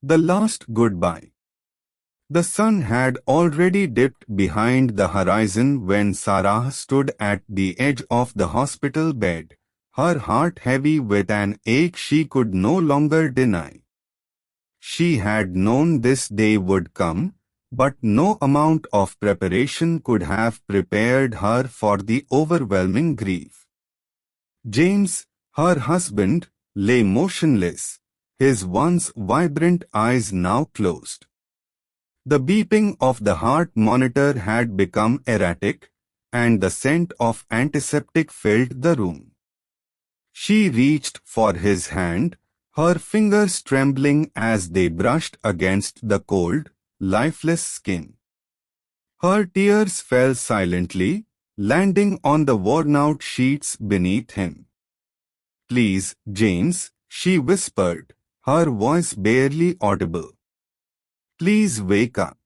The last goodbye. The sun had already dipped behind the horizon when Sarah stood at the edge of the hospital bed, her heart heavy with an ache she could no longer deny. She had known this day would come, but no amount of preparation could have prepared her for the overwhelming grief. James, her husband, lay motionless, his once vibrant eyes now closed. The beeping of the heart monitor had become erratic, and the scent of antiseptic filled the room. She reached for his hand, her fingers trembling as they brushed against the cold, lifeless skin. Her tears fell silently, landing on the worn-out sheets beneath him. "Please, James," she whispered, her voice barely audible. "Please wake up.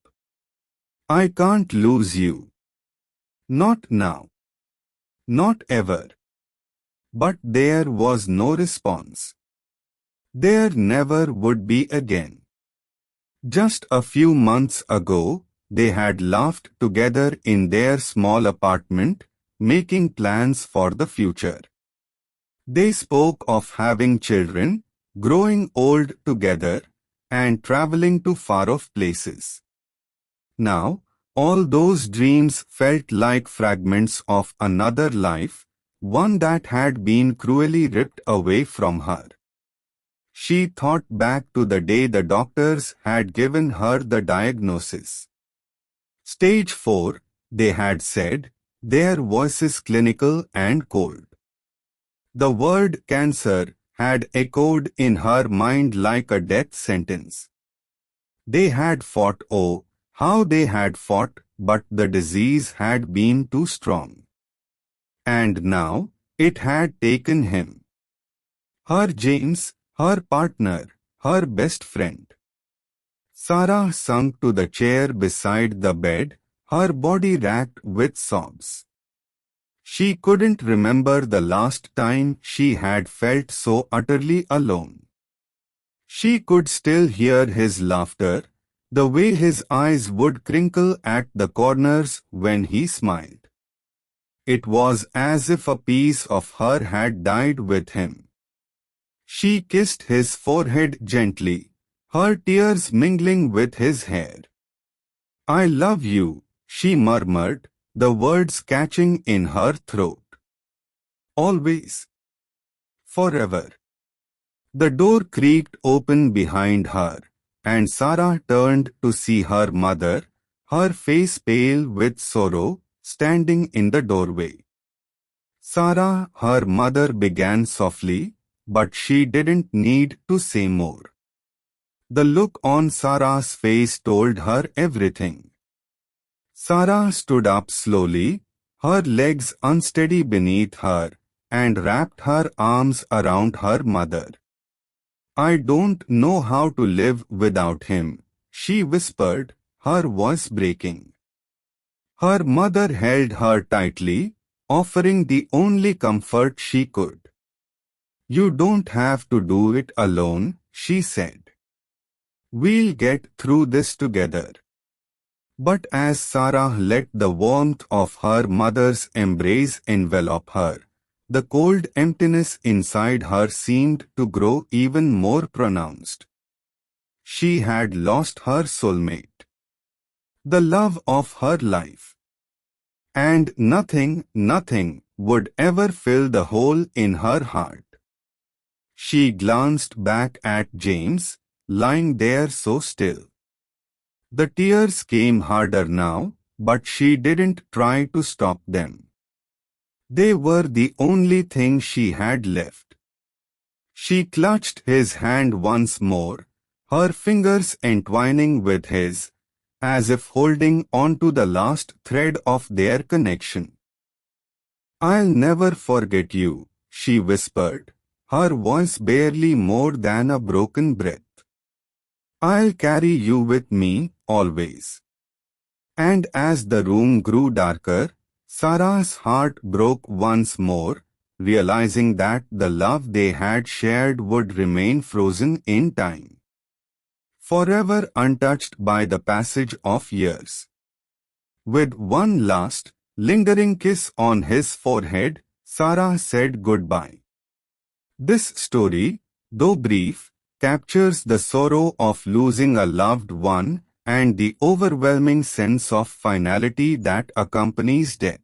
I can't lose you. Not now. Not ever." But there was no response. There never would be again. Just a few months ago, they had laughed together in their small apartment, making plans for the future. They spoke of having children, growing old together, and traveling to far-off places. Now, all those dreams felt like fragments of another life, one that had been cruelly ripped away from her. She thought back to the day the doctors had given her the diagnosis. Stage 4, they had said, their voices clinical and cold. The word cancer had echoed in her mind like a death sentence. They had fought, oh, how they had fought, but the disease had been too strong. And now, it had taken him. Her James, her partner, her best friend. Sarah sunk to the chair beside the bed, her body racked with sobs. She couldn't remember the last time she had felt so utterly alone. She could still hear his laughter, the way his eyes would crinkle at the corners when he smiled. It was as if a piece of her had died with him. She kissed his forehead gently, her tears mingling with his hair. "I love you," she murmured, the words catching in her throat. "Always. Forever." The door creaked open behind her, and Sarah turned to see her mother, her face pale with sorrow, standing in the doorway. "Sarah," her mother began softly, but she didn't need to say more. The look on Sarah's face told her everything. Sarah stood up slowly, her legs unsteady beneath her, and wrapped her arms around her mother. "I don't know how to live without him," she whispered, her voice breaking. Her mother held her tightly, offering the only comfort she could. "You don't have to do it alone," she said. "We'll get through this together." But as Sarah let the warmth of her mother's embrace envelop her, the cold emptiness inside her seemed to grow even more pronounced. She had lost her soulmate, the love of her life. And nothing would ever fill the hole in her heart. She glanced back at James, lying there so still. The tears came harder now, but she didn't try to stop them. They were the only thing she had left. She clutched his hand once more, her fingers entwining with his, as if holding on to the last thread of their connection. "I'll never forget you," she whispered, her voice barely more than a broken breath. "I'll carry you with me, always." And as the room grew darker, Sarah's heart broke once more, realizing that the love they had shared would remain frozen in time. forever untouched by the passage of years. With one last, lingering kiss on his forehead, Sarah said goodbye. This story, though brief, captures the sorrow of losing a loved one and the overwhelming sense of finality that accompanies death.